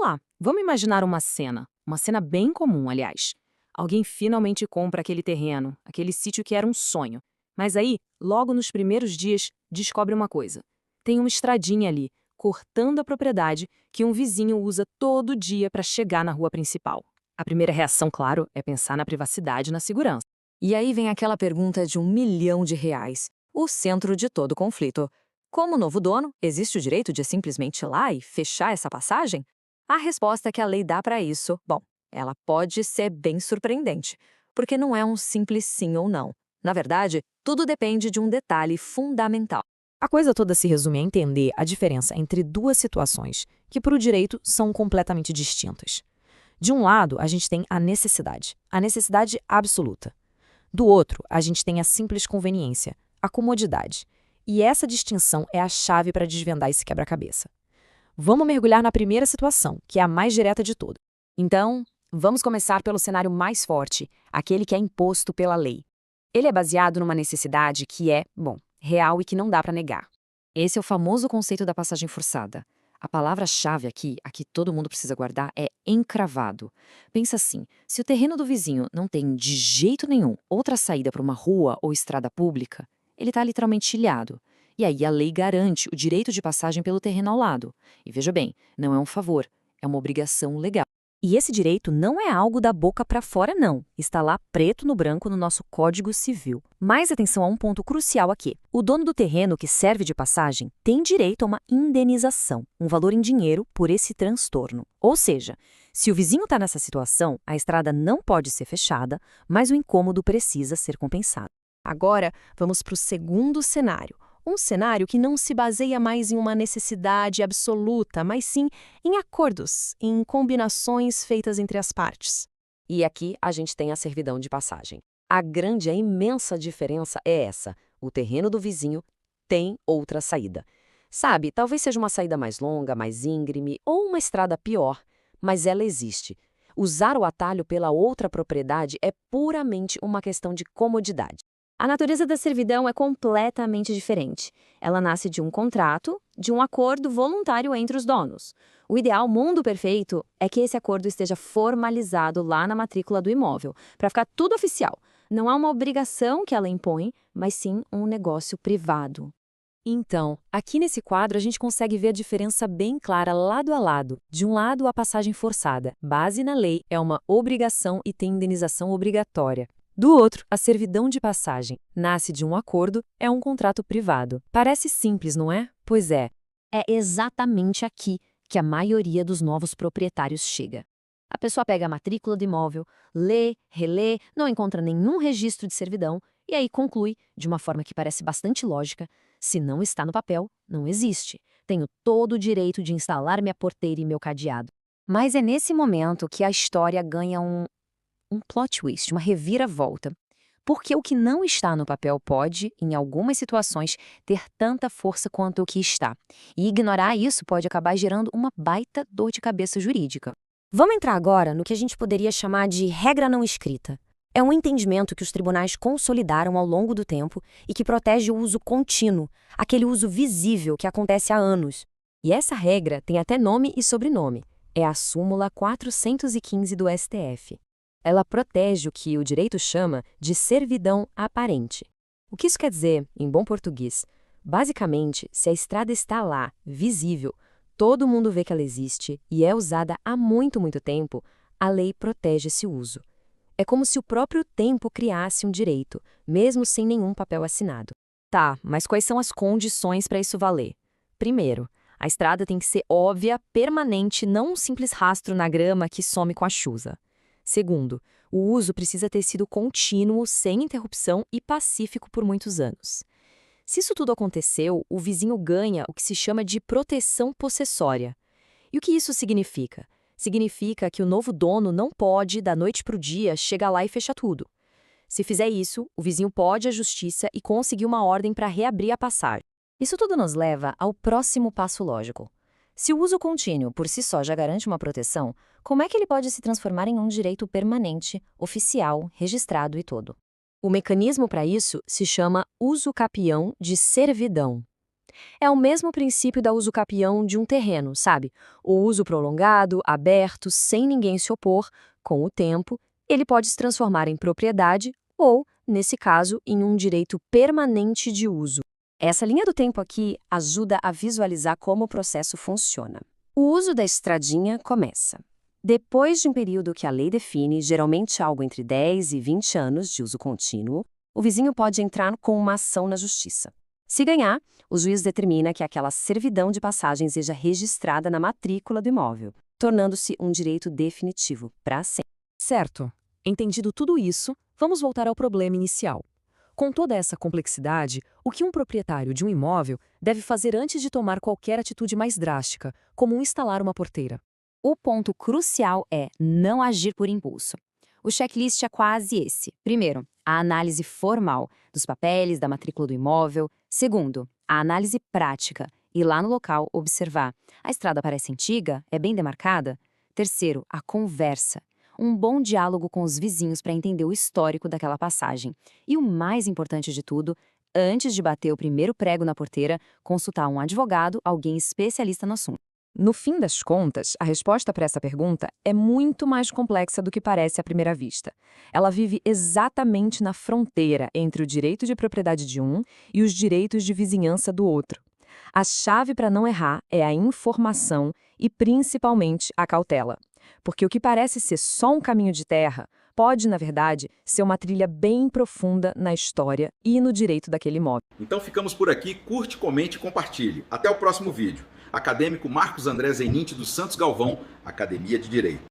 lá, vamos imaginar uma cena bem comum, aliás. Alguém finalmente compra aquele terreno, aquele sítio que era um sonho. Mas aí, logo nos primeiros dias, descobre uma coisa. Tem uma estradinha ali, cortando a propriedade, que um vizinho usa todo dia para chegar na rua principal. A primeira reação, claro, é pensar na privacidade e na segurança. E aí vem aquela pergunta de R$ 1 milhão, o centro de todo conflito. Como novo dono, existe o direito de simplesmente ir lá e fechar essa passagem? A resposta que a lei dá para isso, bom, ela pode ser bem surpreendente, porque não é um simples sim ou não. Na verdade, tudo depende de um detalhe fundamental. A coisa toda se resume a entender a diferença entre duas situações, que para o direito são completamente distintas. De um lado, a gente tem a necessidade absoluta. Do outro, a gente tem a simples conveniência, a comodidade. E essa distinção é a chave para desvendar esse quebra-cabeça. Vamos mergulhar na primeira situação, que é a mais direta de todas. Então, vamos começar pelo cenário mais forte, aquele que é imposto pela lei. Ele é baseado numa necessidade que é, bom, real e que não dá para negar. Esse é o famoso conceito da passagem forçada. A palavra-chave aqui, a que todo mundo precisa guardar, é encravado. Pensa assim, se o terreno do vizinho não tem de jeito nenhum outra saída para uma rua ou estrada pública, ele está literalmente ilhado. E aí a lei garante o direito de passagem pelo terreno ao lado. E veja bem, não é um favor, é uma obrigação legal. E esse direito não é algo da boca para fora, não. Está lá preto no branco no nosso Código Civil. Mais atenção a um ponto crucial aqui. O dono do terreno que serve de passagem tem direito a uma indenização, um valor em dinheiro por esse transtorno. Ou seja, se o vizinho está nessa situação, a estrada não pode ser fechada, mas o incômodo precisa ser compensado. Agora, vamos para o segundo cenário. Um cenário que não se baseia mais em uma necessidade absoluta, mas sim em acordos, em combinações feitas entre as partes. E aqui a gente tem a servidão de passagem. A imensa diferença é essa: o terreno do vizinho tem outra saída. Sabe, talvez seja uma saída mais longa, mais íngreme ou uma estrada pior, mas ela existe. Usar o atalho pela outra propriedade é puramente uma questão de comodidade. A natureza da servidão é completamente diferente. Ela nasce de um contrato, de um acordo voluntário entre os donos. O ideal mundo perfeito é que esse acordo esteja formalizado lá na matrícula do imóvel, para ficar tudo oficial. Não há uma obrigação que ela impõe, mas sim um negócio privado. Então, aqui nesse quadro a gente consegue ver a diferença bem clara lado a lado. De um lado, a passagem forçada, base na lei, é uma obrigação e tem indenização obrigatória. Do outro, a servidão de passagem nasce de um acordo, é um contrato privado. Parece simples, não é? Pois é. É exatamente aqui que a maioria dos novos proprietários chega. A pessoa pega a matrícula do imóvel, lê, relê, não encontra nenhum registro de servidão e aí conclui, de uma forma que parece bastante lógica, se não está no papel, não existe. Tenho todo o direito de instalar minha porteira e meu cadeado. Mas é nesse momento que a história ganha um plot twist, uma reviravolta. Porque o que não está no papel pode, em algumas situações, ter tanta força quanto o que está. E ignorar isso pode acabar gerando uma baita dor de cabeça jurídica. Vamos entrar agora no que a gente poderia chamar de regra não escrita. É um entendimento que os tribunais consolidaram ao longo do tempo e que protege o uso contínuo, aquele uso visível que acontece há anos. E essa regra tem até nome e sobrenome. É a súmula 415 do STF. Ela protege o que o direito chama de servidão aparente. O que isso quer dizer, em bom português? Basicamente, se a estrada está lá, visível, todo mundo vê que ela existe e é usada há muito, muito tempo, a lei protege esse uso. É como se o próprio tempo criasse um direito, mesmo sem nenhum papel assinado. Tá, mas quais são as condições para isso valer? Primeiro, a estrada tem que ser óbvia, permanente, não um simples rastro na grama que some com a chuva. Segundo, o uso precisa ter sido contínuo, sem interrupção e pacífico por muitos anos. Se isso tudo aconteceu, o vizinho ganha o que se chama de proteção possessória. E o que isso significa? Significa que o novo dono não pode, da noite para o dia, chegar lá e fechar tudo. Se fizer isso, o vizinho pode ir à justiça e conseguir uma ordem para reabrir a passagem. Isso tudo nos leva ao próximo passo lógico. Se o uso contínuo por si só já garante uma proteção, como é que ele pode se transformar em um direito permanente, oficial, registrado e todo? O mecanismo para isso se chama uso capião de servidão. É o mesmo princípio da usucapião de um terreno, sabe? O uso prolongado, aberto, sem ninguém se opor, com o tempo, ele pode se transformar em propriedade ou, nesse caso, em um direito permanente de uso. Essa linha do tempo aqui ajuda a visualizar como o processo funciona. O uso da estradinha começa depois de um período que a lei define, geralmente algo entre 10 e 20 anos de uso contínuo, o vizinho pode entrar com uma ação na justiça. Se ganhar, o juiz determina que aquela servidão de passagem seja registrada na matrícula do imóvel, tornando-se um direito definitivo para sempre. Certo. Entendido tudo isso, vamos voltar ao problema inicial. Com toda essa complexidade, o que um proprietário de um imóvel deve fazer antes de tomar qualquer atitude mais drástica, como instalar uma porteira? O ponto crucial é não agir por impulso. O checklist é quase esse. Primeiro, a análise formal dos papéis, da matrícula do imóvel. Segundo, a análise prática, ir lá no local observar. A estrada parece antiga? É bem demarcada? Terceiro, a conversa. Um bom diálogo com os vizinhos para entender o histórico daquela passagem. E o mais importante de tudo, antes de bater o primeiro prego na porteira, consultar um advogado, alguém especialista no assunto. No fim das contas, a resposta para essa pergunta é muito mais complexa do que parece à primeira vista. Ela vive exatamente na fronteira entre o direito de propriedade de um e os direitos de vizinhança do outro. A chave para não errar é a informação e, principalmente, a cautela. Porque o que parece ser só um caminho de terra pode, na verdade, ser uma trilha bem profunda na história e no direito daquele imóvel. Então ficamos por aqui, curte, comente e compartilhe. Até o próximo vídeo. Acadêmico Marcos André Zeninte dos Santos Galvão, Academia de Direito.